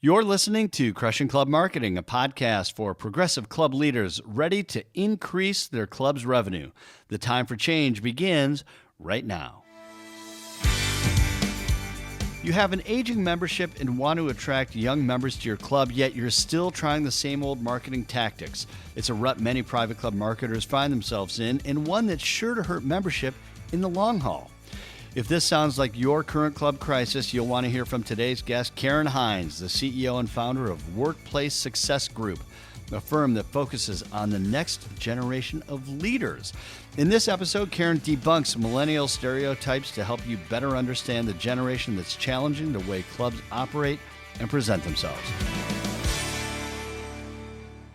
You're listening to Crushing Club Marketing, a podcast for progressive club leaders ready to increase their club's revenue. The time for change begins right now. You have an aging membership and want to attract young members to your club, yet you're still trying the same old marketing tactics. It's a rut many private club marketers find themselves in, and one that's sure to hurt membership in the long haul. If this sounds like your current club crisis, you'll want to hear from today's guest, Karen Hinds, the CEO and founder of Workplace Success Group, a firm that focuses on the next generation of leaders. In this episode, Karen debunks millennial stereotypes to help you better understand the generation that's challenging the way clubs operate and present themselves.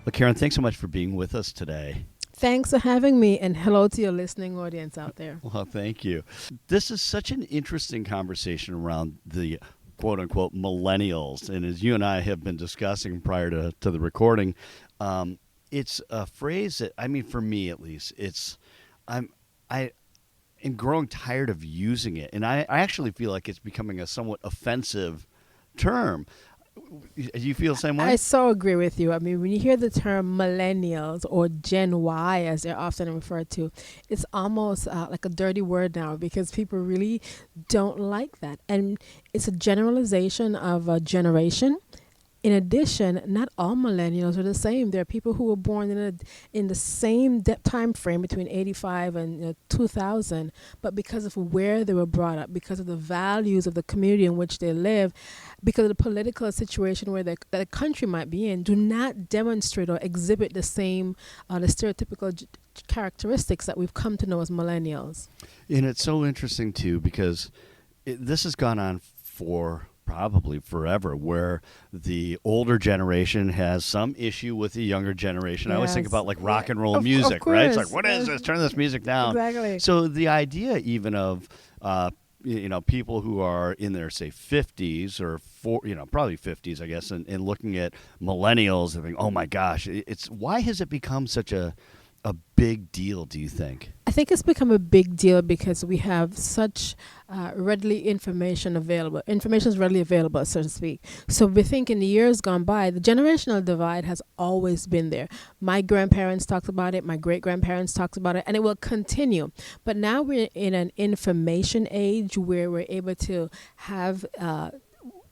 Well, Karen, thanks so much for being with us today. Thanks for having me, and hello to your listening audience out there. Well, thank you. This is such an interesting conversation around the quote-unquote millennials, and as you and I have been discussing prior to the recording, it's a phrase that, I mean, for me at least, I am growing tired of using it, and I actually feel like it's becoming a somewhat offensive term. Do you feel the same way? I so agree with you. I mean, when you hear the term millennials or Gen Y, as they're often referred to, it's almost like a dirty word now because people really don't like that. And it's a generalization of a generation. In addition, not all millennials are the same. There are people who were born in the same time frame between 85 and 2000, but because of where they were brought up, because of the values of the community in which they live, because of the political situation where the country might be in, do not demonstrate or exhibit the same, the stereotypical characteristics that we've come to know as millennials. And it's so interesting, too, because this has gone on for probably forever, where the older generation has some issue with the younger generation. Yes. I always think about like rock and roll music, right? It's like, what is this? Turn this music down. Exactly. So the idea even of people who are in their, say, 50s or probably 50s, I guess, and looking at millennials and thinking, oh my gosh, why has it become such a big deal, do you think? I think it's become a big deal because we have such information is readily available, so to speak. So we think in the years gone by, the generational divide has always been there. My grandparents talked about it, my great-grandparents talked about it, and it will continue. But now we're in an information age where we're able to have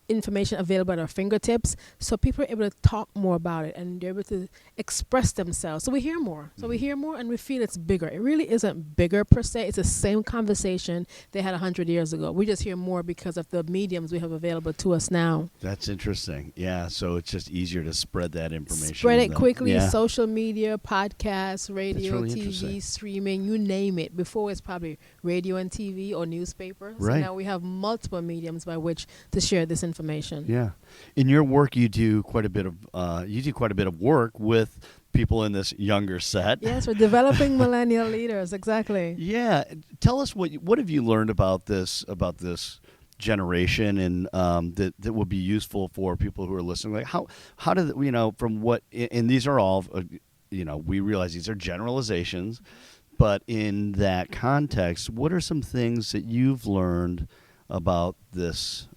information available at our fingertips, so people are able to talk more about it and they're able to express themselves. So we hear more. And we feel it's bigger. It really isn't bigger per se. It's the same conversation they had 100 years ago. We just hear more because of the mediums we have available to us now. That's interesting. Yeah, so it's just easier to spread that information. Spread it quickly. Yeah. Social media, podcasts, radio, really TV, streaming, you name it. Before it's probably radio and TV or newspaper. So right. Now we have multiple mediums by which to share this information. Yeah. In your work, you do quite a bit of work with people in this younger set. Yes, we're developing millennial leaders. Exactly. Yeah. Tell us what have you learned about this generation, and that would be useful for people who are listening. Like how do from what, and these are all we realize these are generalizations, but in that context, what are some things that you've learned about this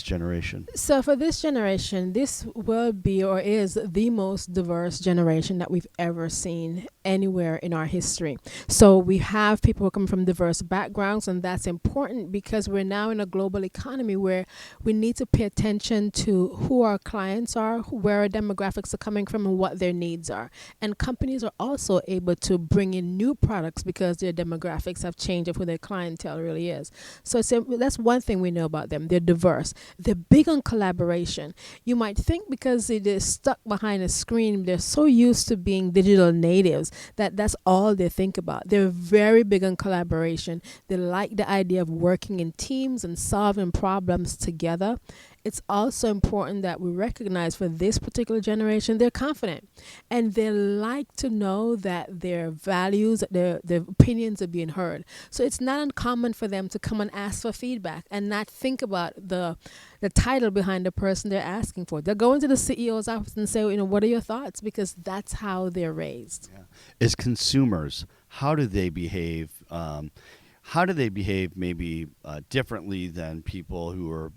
generation? So for this generation, this will be or is the most diverse generation that we've ever seen anywhere in our history. So we have people who come from diverse backgrounds, and that's important because we're now in a global economy where we need to pay attention to who our clients are, where our demographics are coming from, and what their needs are. And companies are also able to bring in new products because their demographics have changed of who their clientele really is. So that's one thing we know about them. They're diverse. They're big on collaboration. You might think because they're stuck behind a screen, they're so used to being digital natives that's all they think about. They're very big on collaboration. They like the idea of working in teams and solving problems together. It's also important that we recognize for this particular generation, they're confident and they like to know that their values, their opinions are being heard. So it's not uncommon for them to come and ask for feedback and not think about the title behind the person they're asking for. They'll go into the CEO's office and say, what are your thoughts? Because that's how they're raised. Yeah. As consumers, how do they behave? Maybe differently than people who are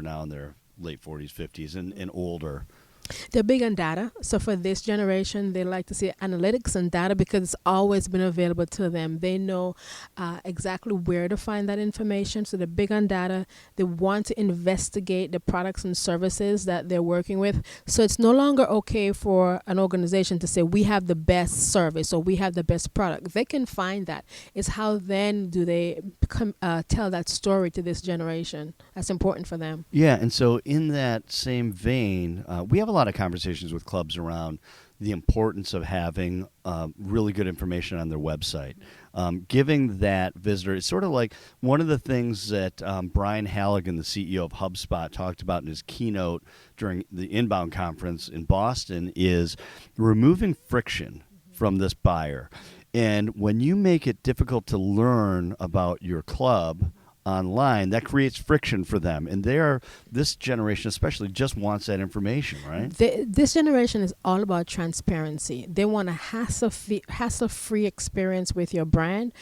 now in their late 40s, 50s, and older. They're big on data. So for this generation, they like to see analytics and data because it's always been available to them. They know exactly where to find that information. So they're big on data. They want to investigate the products and services that they're working with. So it's no longer okay for an organization to say, we have the best service or we have the best product. They can find that. It's how then do they tell that story to this generation. That's important for them. Yeah, and so in that same vein, we have a lot of conversations with clubs around the importance of having really good information on their website. Giving that visitor, it's sort of like one of the things that Brian Halligan, the CEO of HubSpot, talked about in his keynote during the Inbound conference in Boston is removing friction from this buyer. And when you make it difficult to learn about your club online, that creates friction for them, and this generation especially just wants that information, right? This generation is all about transparency. They want a hassle-free experience with your brand,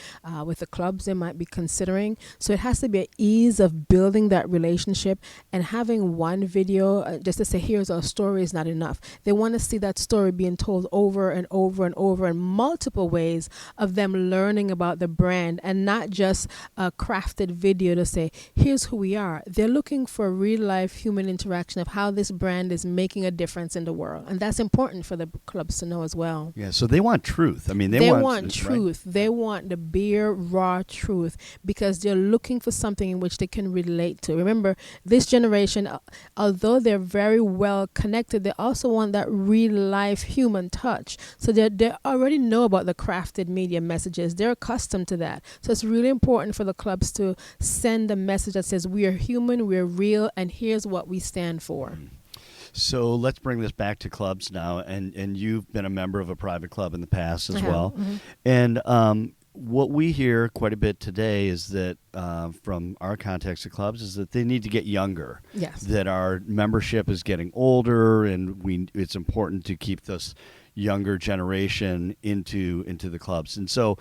with the clubs they might be considering. So it has to be an ease of building that relationship, and having one video just to say here's our story is not enough. They want to see that story being told over and over and over in multiple ways of them learning about the brand, and not just a crafted video to say, here's who we are. They're looking for real life human interaction of how this brand is making a difference in the world. And that's important for the clubs to know as well. Yeah, so they want truth. I mean, they want truth. Right? They want the bare, raw truth because they're looking for something in which they can relate to. Remember, this generation, although they're very well connected, they also want that real life human touch. So they already know about the crafted media messages. They're accustomed to that. So it's really important for the clubs to send a message that says we are human, we're real, and here's what we stand for. So let's bring this back to clubs now, and you've been a member of a private club in the past as well. Mm-hmm. And what we hear quite a bit today is that from our context of clubs is that they need to get younger. Yes. That our membership is getting older, and it's important to keep this younger generation into the clubs. And so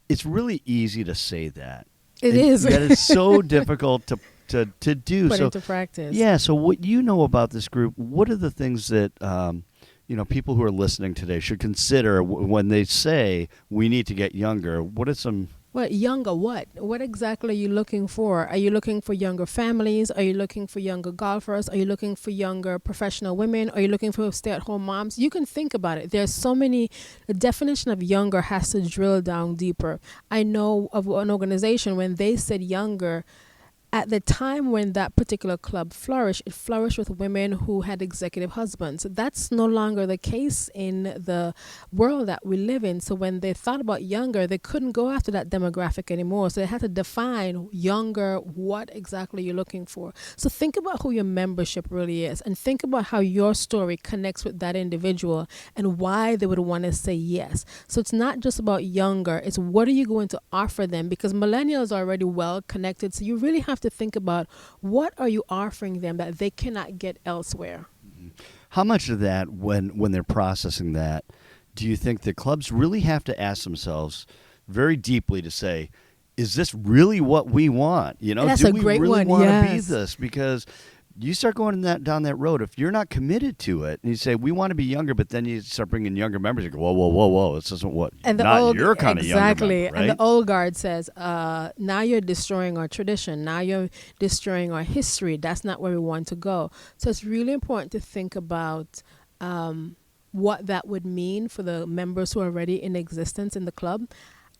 it's really easy to say that. It is. That is so difficult to do. Put into practice. Yeah. So what you know about this group, what are the things that people who are listening today should consider when they say we need to get younger? What are some... Well, younger what? What exactly are you looking for? Are you looking for younger families? Are you looking for younger golfers? Are you looking for younger professional women? Are you looking for stay-at-home moms? You can think about it. There's so many... The definition of younger has to drill down deeper. I know of an organization when they said younger... At the time when that particular club flourished, it flourished with women who had executive husbands. That's no longer the case in the world that we live in. So when they thought about younger, they couldn't go after that demographic anymore. So they had to define younger, what exactly you're looking for. So think about who your membership really is, and think about how your story connects with that individual and why they would want to say yes. So it's not just about younger, it's what are you going to offer them, because millennials are already well connected. So you really have to think about what are you offering them that they cannot get elsewhere. How much of that, when they're processing that, do you think the clubs really have to ask themselves very deeply to say, is this really what we want? That's do a we great really one. want to Yes. be this? Because you start going down that road, if you're not committed to it, and you say, we want to be younger, but then you start bringing younger members, you go, whoa, this isn't what, and not your kind of younger exactly. member, right? And the old guard says, now you're destroying our tradition. Now you're destroying our history. That's not where we want to go. So it's really important to think about what that would mean for the members who are already in existence in the club.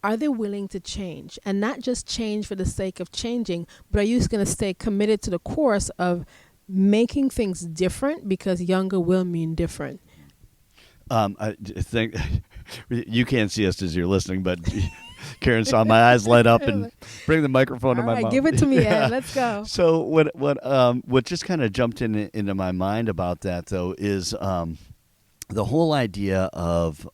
Are they willing to change? And not just change for the sake of changing, but are you going to stay committed to the course of making things different, because younger will mean different? I think you can't see us as you're listening, but Karen saw my eyes light up and bring the microphone to my mouth. Give it to me, Ed. Let's go. So what just kind of jumped into my mind about that, though, is the whole idea of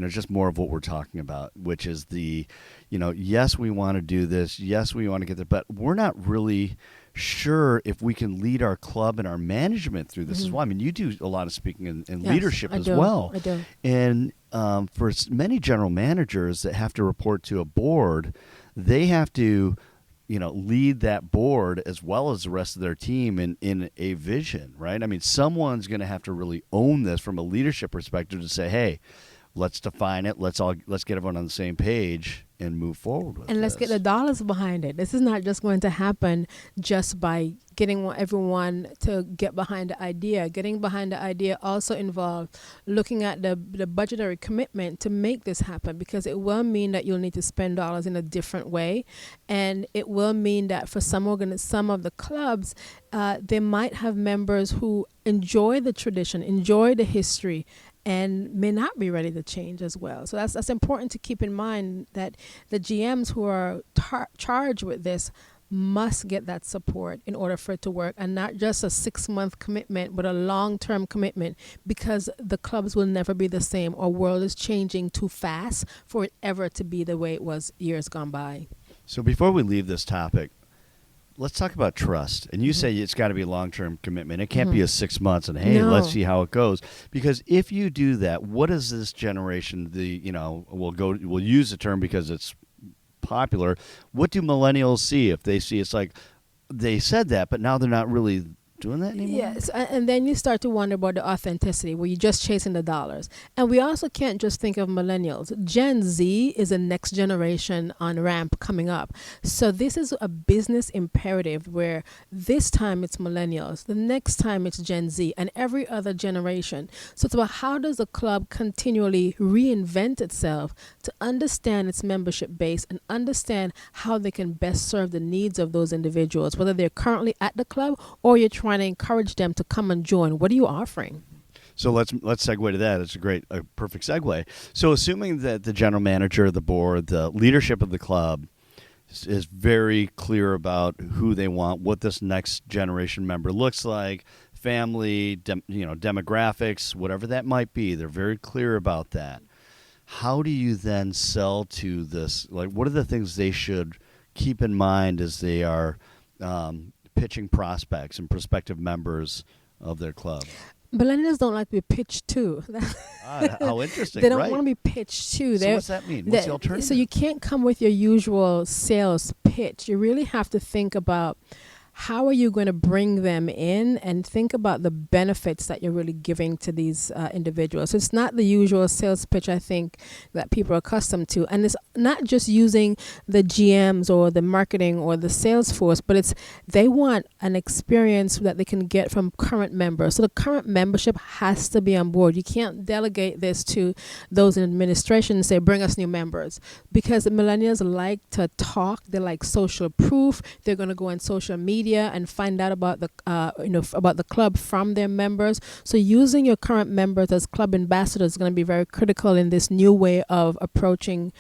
just more of what we're talking about, which is yes, we want to do this. Yes, we want to get there, but we're not really sure if we can lead our club and our management through this as well. I mean, you do a lot of speaking and Yes, leadership I as do. well. I do. And for many general managers that have to report to a board, they have to lead that board as well as the rest of their team in a vision, right? I mean, someone's going to have to really own this from a leadership perspective to say, hey, let's define it. Let's get everyone on the same page and move forward with it. And let's get the dollars behind it. This is not just going to happen just by getting everyone to get behind the idea. Getting behind the idea also involves looking at the budgetary commitment to make this happen, because it will mean that you'll need to spend dollars in a different way. And it will mean that for some of the clubs, they might have members who enjoy the tradition, enjoy the history, and may not be ready to change as well. So that's important to keep in mind, that the GMs who are charged with this must get that support in order for it to work, and not just a 6-month commitment, but a long-term commitment, because the clubs will never be the same. Our world is changing too fast for it ever to be the way it was years gone by. So before we leave this topic, let's talk about trust. And you say it's got to be a long-term commitment. It can't be a 6 months and, hey, let's see how it goes. Because if you do that, what is this generation, we'll use the term because it's popular, what do millennials see if they see it's like they said that, but now they're not really doing that anymore? Yes, and then you start to wonder about the authenticity, where you're just chasing the dollars. And we also can't just think of millennials. Gen Z is a next generation on ramp coming up. So this is a business imperative, where this time it's millennials, the next time it's Gen Z, and every other generation. So it's about, how does a club continually reinvent itself to understand its membership base and understand how they can best serve the needs of those individuals, whether they're currently at the club or you're trying to encourage them to come and join. What are you offering? So let's segue to that. It's a perfect segue. So assuming that the general manager, the board, the leadership of the club is very clear about who they want, what this next generation member looks like, family, demographics, whatever that might be, they're very clear about that. How do you then sell to this? Like, what are the things they should keep in mind as they are pitching prospects and prospective members of their club? Millennials don't like to be pitched to. How interesting. They don't right. want to be pitched to. So what's that mean? What's the alternative? So you can't come with your usual sales pitch. You really have to think about, how are you going to bring them in, and think about the benefits that you're really giving to these individuals. So it's not the usual sales pitch, I think, that people are accustomed to. And it's not just using the GMs or the marketing or the sales force, but they want an experience that they can get from current members. So the current membership has to be on board. You can't delegate this to those in administration and say, bring us new members, because the millennials like to talk. They like social proof. They're going to go on social media and find out about the club from their members. So using your current members as club ambassadors is going to be very critical in this new way of approaching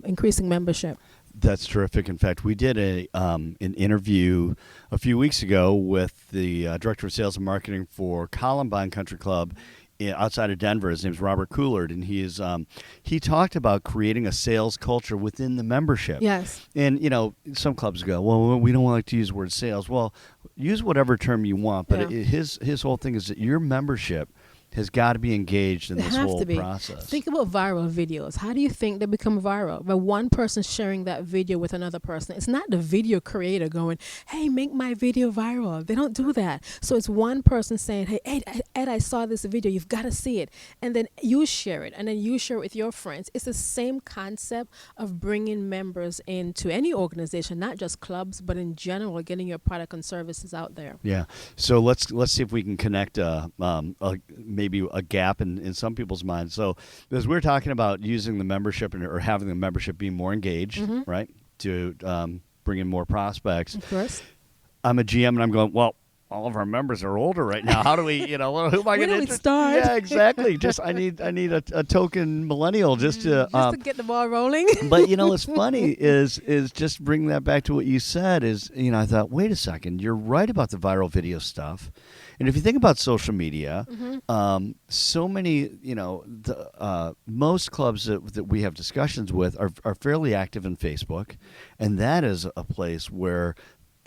increasing membership. That's terrific. In fact, we did an interview a few weeks ago with the director of sales and marketing for Columbine Country Club outside of Denver. His name's Robert Coolard, and he talked about creating a sales culture within the membership. Yes. And some clubs go, well, we don't like to use the word sales. Well, use whatever term you want, but his whole thing is that your membership has got to be engaged in this whole process. Think about viral videos. How do you think they become viral? By one person sharing that video with another person. It's not the video creator going, hey, make my video viral. They don't do that. So it's one person saying, hey, Ed, I saw this video. You've got to see it. And then you share it. And then you share it with your friends. It's the same concept of bringing members into any organization, not just clubs, but in general, getting your product and services out there. Yeah. So let's see if we can connect maybe a gap in some people's minds. So as we're talking about using the membership or having the membership be more engaged, right, to bring in more prospects. Of course. I'm a GM and I'm going, well, all of our members are older right now. How do we, who am I going to start? Yeah, exactly. Just I need a token millennial just to get the ball rolling. But what's funny is just bring that back to what you said is I thought, wait a second, you're right about the viral video stuff. And if you think about social media, so many, most clubs that we have discussions with are fairly active in Facebook, and that is a place where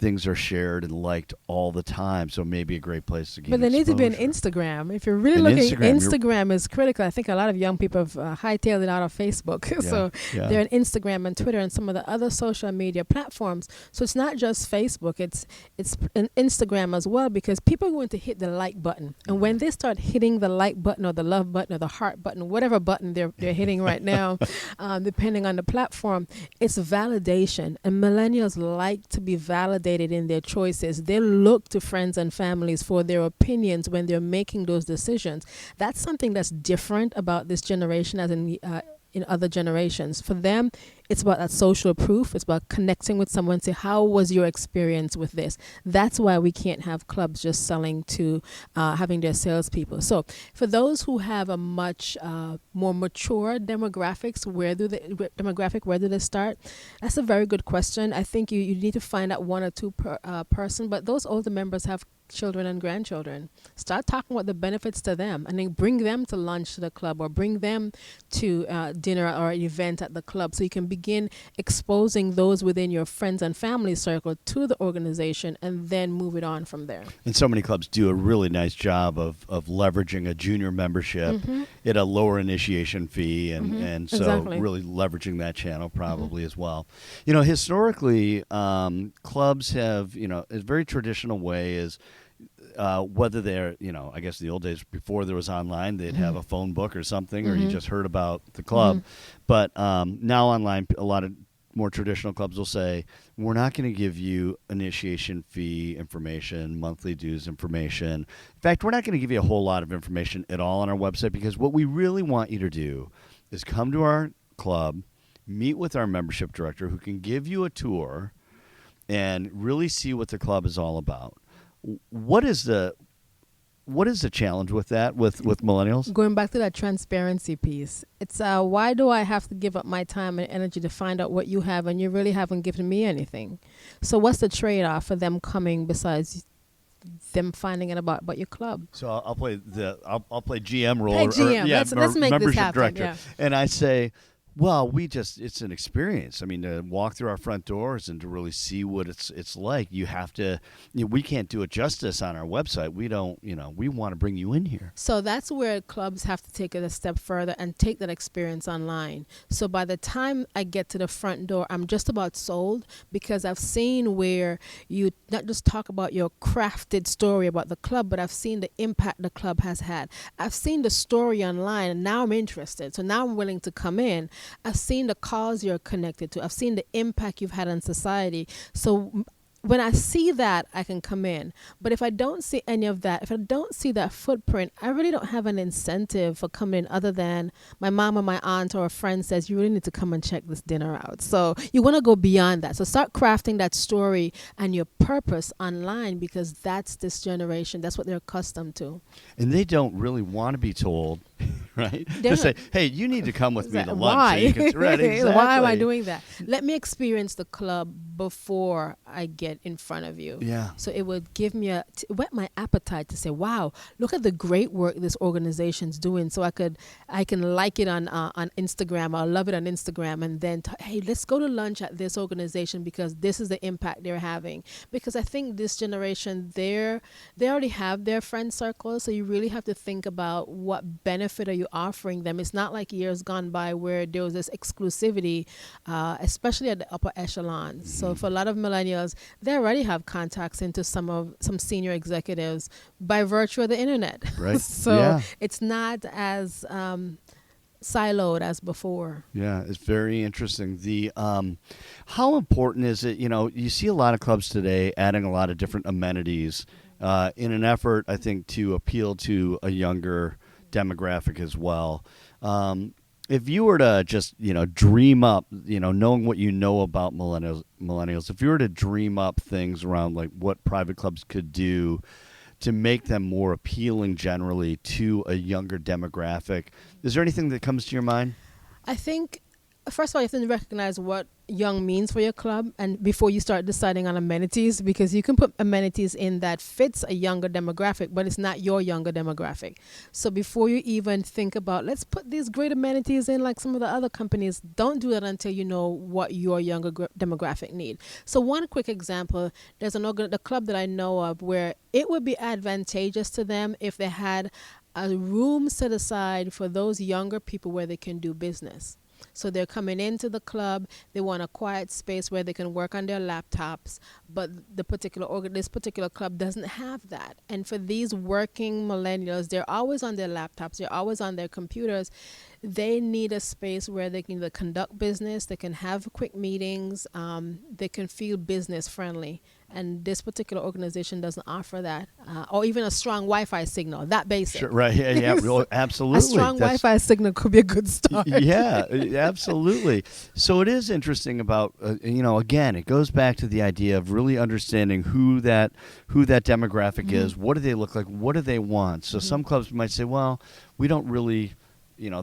things are shared and liked all the time. So maybe a great place to get. But there needs to be an Instagram. If you're really looking, Instagram is critical. I think a lot of young people have hightailed it out of Facebook. So they're on Instagram and Twitter and some of the other social media platforms. So it's not just Facebook. It's an Instagram as well, because people are going to hit the like button. And when they start hitting the like button or the love button or the heart button, whatever button they're hitting right now, depending on the platform, it's validation. And millennials like to be validated in their choices. They look to friends and families for their opinions when they're making those decisions. That's something that's different about this generation as in other generations. For them, it's about that social proof. It's about connecting with someone, say, how was your experience with this? That's why we can't have clubs just selling to having their salespeople. So for those who have a much more mature demographics, where do they start? That's a very good question. I think you need to find out one or two per person, but those older members have children and grandchildren. Start talking about the benefits to them, and then bring them to lunch to the club, or bring them to dinner or an event at the club, so you can begin exposing those within your friends and family circle to the organization, and then move it on from there. And so many clubs do a really nice job of leveraging a junior membership at a lower initiation fee, and so exactly. really leveraging that channel probably as well. You know, historically, clubs have, a very traditional way is whether they're, I guess the old days before there was online, they'd have a phone book or something, or you just heard about the club. But now online, a lot of more traditional clubs will say, we're not going to give you initiation fee information, monthly dues information. In fact, we're not going to give you a whole lot of information at all on our website, because what we really want you to do is come to our club, meet with our membership director, who can give you a tour and really see what the club is all about. What is the challenge with that with millennials? Going back to that transparency piece, it's why do I have to give up my time and energy to find out what you have, and you really haven't given me anything? So what's the trade-off for them coming besides them finding out about your club? So I'll play GM role. Hey, GM, let's make this happen. Director. Yeah. And I say, well, it's an experience. I mean, to walk through our front doors and to really see what it's like, you have to, we can't do it justice on our website. We don't, we want to bring you in here. So that's where clubs have to take it a step further and take that experience online. So by the time I get to the front door, I'm just about sold, because I've seen where you not just talk about your crafted story about the club, but I've seen the impact the club has had. I've seen the story online, and now I'm interested. So now I'm willing to come in. I've seen the cause you're connected to. I've seen the impact you've had on society. So when I see that, I can come in. But if I don't see any of that, if I don't see that footprint, I really don't have an incentive for coming in, other than my mom or my aunt or a friend says, you really need to come and check this dinner out. So you want to go beyond that. So start crafting that story and your purpose online, because that's this generation. That's what they're accustomed to. And they don't really want to be told, right? They're to say, hey, you need to come with me to lunch. Why? So you can, right, exactly. Why am I doing that? Let me experience the club before I get in front of you. Yeah. So it would give me whet my appetite to say, wow, look at the great work this organization's doing. So I can like it on Instagram, or love it on Instagram, and then hey, let's go to lunch at this organization because this is the impact they're having. Because I think this generation, they already have their friend circle, so you really have to think about what benefit are you offering them. It's not like years gone by where there was this exclusivity, especially at the upper echelons. So for a lot of millennials, they already have contacts into some senior executives by virtue of the internet. Right. So it's not as siloed as before. Yeah, it's very interesting. The how important is it? You see a lot of clubs today adding a lot of different amenities in an effort, I think, to appeal to a younger demographic as well. If you were to just, dream up, knowing what you know about millennials, if you were to dream up things around like what private clubs could do to make them more appealing generally to a younger demographic, is there anything that comes to your mind? I think First of all, you have to recognize what young means for your club, and before you start deciding on amenities, because you can put amenities in that fits a younger demographic, but it's not your younger demographic. So before you even think about, let's put these great amenities in like some of the other companies, don't do that until you know what your younger demographic need. So one quick example, there's the club that I know of where it would be advantageous to them if they had a room set aside for those younger people where they can do business. So they're coming into the club. They want a quiet space where they can work on their laptops. But this particular club doesn't have that. And for these working millennials, they're always on their laptops. They're always on their computers. They need a space where they can either conduct business. They can have quick meetings. They can feel business friendly. And this particular organization doesn't offer that, or even a strong Wi-Fi signal. That basic. Sure, right? Yeah, absolutely. A strong Wi-Fi signal could be a good start. Yeah, absolutely. So it is interesting about again, it goes back to the idea of really understanding who that demographic is. What do they look like? What do they want? So some clubs might say, well, we don't really.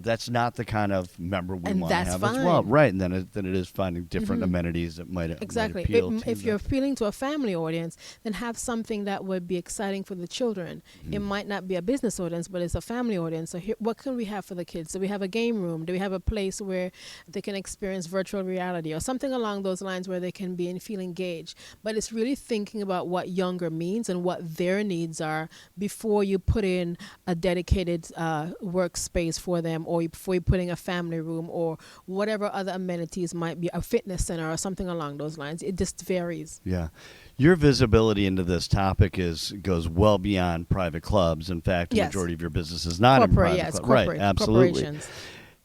That's not the kind of member we want to have as well. Right, and then it is finding different amenities that might exactly. Might appeal to if you're appealing to a family audience, then have something that would be exciting for the children. It might not be a business audience, but it's a family audience. So what can we have for the kids? Do we have a game room? Do we have a place where they can experience virtual reality or something along those lines where they can be and feel engaged? But it's really thinking about what younger means and what their needs are before you put in a dedicated workspace for them, or before you're putting a family room or whatever other amenities might be, a fitness center or something along those lines. It just varies. Yeah. Your visibility into this topic goes well beyond private clubs. In fact, the majority of your business is not in private clubs. Right, absolutely.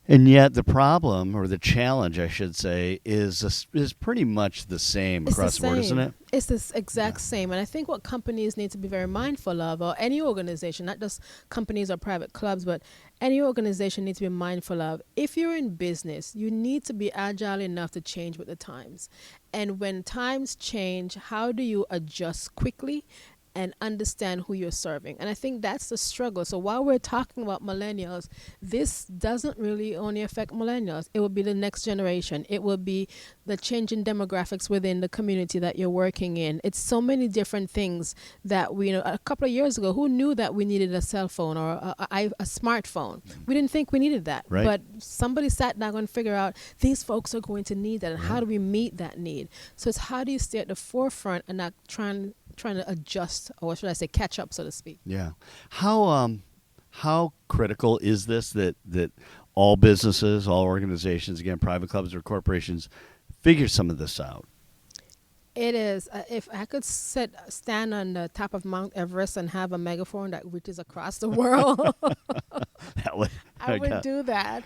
And yet the problem, or the challenge, I should say, is pretty much the same across the board, isn't it? It's the exact same. And I think what companies need to be very mindful of, or any organization, not just companies or private clubs, but any organization needs to be mindful of, if you're in business, you need to be agile enough to change with the times. And when times change, how do you adjust quickly and understand who you're serving? And I think that's the struggle. So while we're talking about millennials, this doesn't really only affect millennials. It will be the next generation. It will be the changing demographics within the community that you're working in. It's so many different things that we, a couple of years ago, who knew that we needed a cell phone or a smartphone? We didn't think we needed that. Right. But somebody sat down and figured out these folks are going to need that. And how do we meet that need? So it's how do you stay at the forefront and not trying to adjust, or should I say catch up, so to speak. Yeah. How critical is this that all businesses, all organizations, again, private clubs or corporations, figure some of this out? It is. If I could stand on the top of Mount Everest and have a megaphone that reaches across the world, I would do that.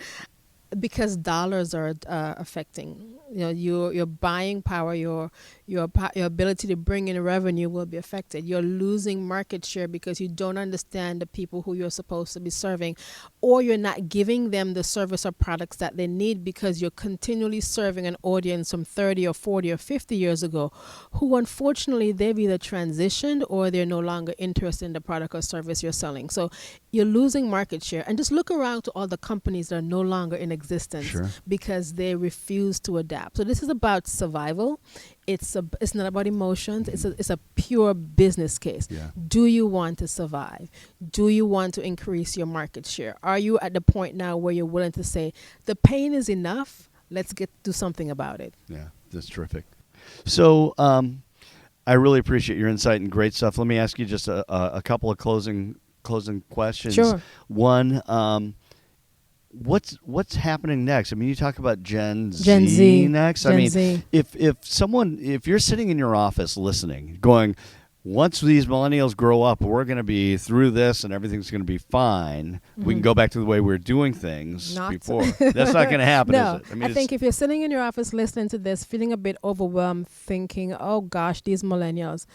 Because dollars are affecting, your buying power, your ability to bring in revenue will be affected. You're losing market share because you don't understand the people who you're supposed to be serving, or you're not giving them the service or products that they need because you're continually serving an audience from 30 or 40 or 50 years ago, who unfortunately they've either transitioned or they're no longer interested in the product or service you're selling. So you're losing market share. And just look around to all the companies that are no longer in existence because they refuse to adapt. So this is about survival. It's not about emotions. It's a pure business case. Yeah. Do you want to survive? Do you want to increase your market share? Are you at the point now where you're willing to say the pain is enough? Let's do something about it. Yeah, that's terrific. So I really appreciate your insight and great stuff. Let me ask you just a couple of closing questions. Sure. One, what's happening next? I mean, you talk about Gen Z next. Gen Z. If you're sitting in your office listening, going, once these millennials grow up, we're going to be through this and everything's going to be fine. We can go back to the way we were doing things before. That's not going to happen, no, is it? I think if you're sitting in your office listening to this, feeling a bit overwhelmed, thinking, oh gosh, these millennials,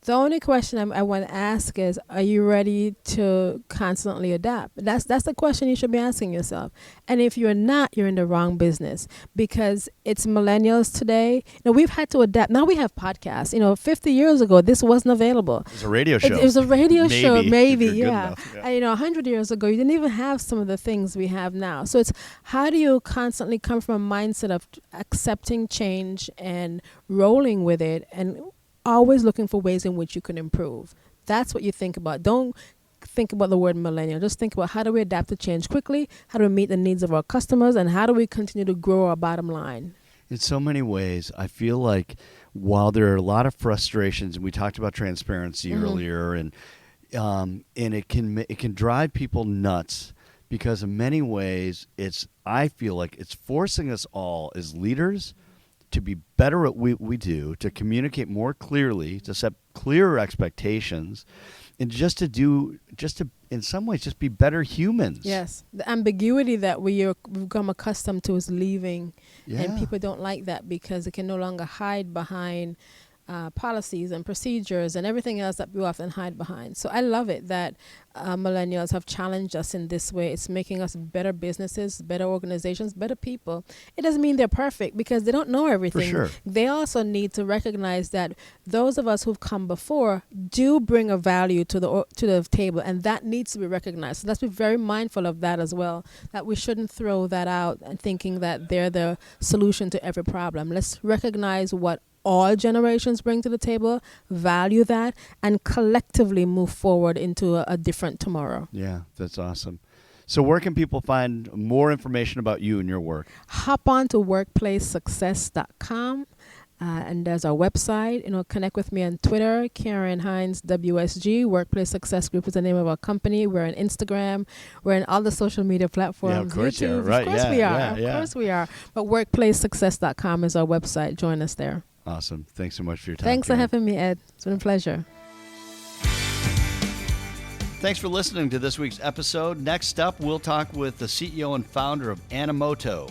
The only question I want to ask is, are you ready to constantly adapt? That's the question you should be asking yourself. And if you're not, you're in the wrong business, because it's millennials today. We've had to adapt. Now we have podcasts. 50 years ago, this wasn't available. It was a radio show. It was a radio show, maybe, if you're good yeah. enough, yeah. And 100 years ago, you didn't even have some of the things we have now. So it's, how do you constantly come from a mindset of accepting change and rolling with it, and always looking for ways in which you can improve? That's what you think about. Don't think about the word millennial. Just think about, how do we adapt to change quickly? How do we meet the needs of our customers? And how do we continue to grow our bottom line? In so many ways, I feel like while there are a lot of frustrations, and we talked about transparency earlier, and it can drive people nuts, because in many ways I feel like it's forcing us all as leaders to be better at what we do, to communicate more clearly, to set clearer expectations, and just to in some ways just be better humans. Yes, the ambiguity that we've become accustomed to is leaving, and people don't like that, because it can no longer hide behind policies and procedures and everything else that we often hide behind. So I love it that millennials have challenged us in this way. It's making us better businesses, better organizations, better people. It doesn't mean they're perfect, because they don't know everything. For sure. They also need to recognize that those of us who've come before do bring a value to the table, and that needs to be recognized. So let's be very mindful of that as well, that we shouldn't throw that out and thinking that they're the solution to every problem. Let's recognize what all generations bring to the table, value that, and collectively move forward into a different tomorrow. Yeah, that's awesome. So where can people find more information about you and your work? Hop on to workplacesuccess.com. And there's our website. Connect with me on Twitter, Karen Hinds, WSG. Workplace Success Group is the name of our company. We're on Instagram. We're on all the social media platforms. Yeah, of course YouTube. you are. Right. Of course we are. Of course we are. But workplacesuccess.com is our website. Join us there. Awesome. Thanks so much for your time. Thanks Karen. for having me, Ed. It's been a pleasure. Thanks for listening to this week's episode. Next up, we'll talk with the CEO and founder of Animoto,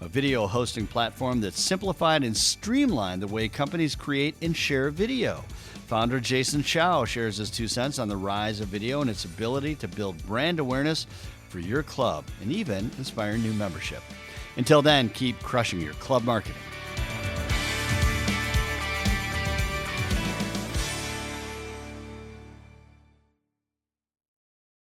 a video hosting platform that's simplified and streamlined the way companies create and share video. Founder Jason Chow shares his 2 cents on the rise of video and its ability to build brand awareness for your club and even inspire new membership. Until then, keep crushing your club marketing.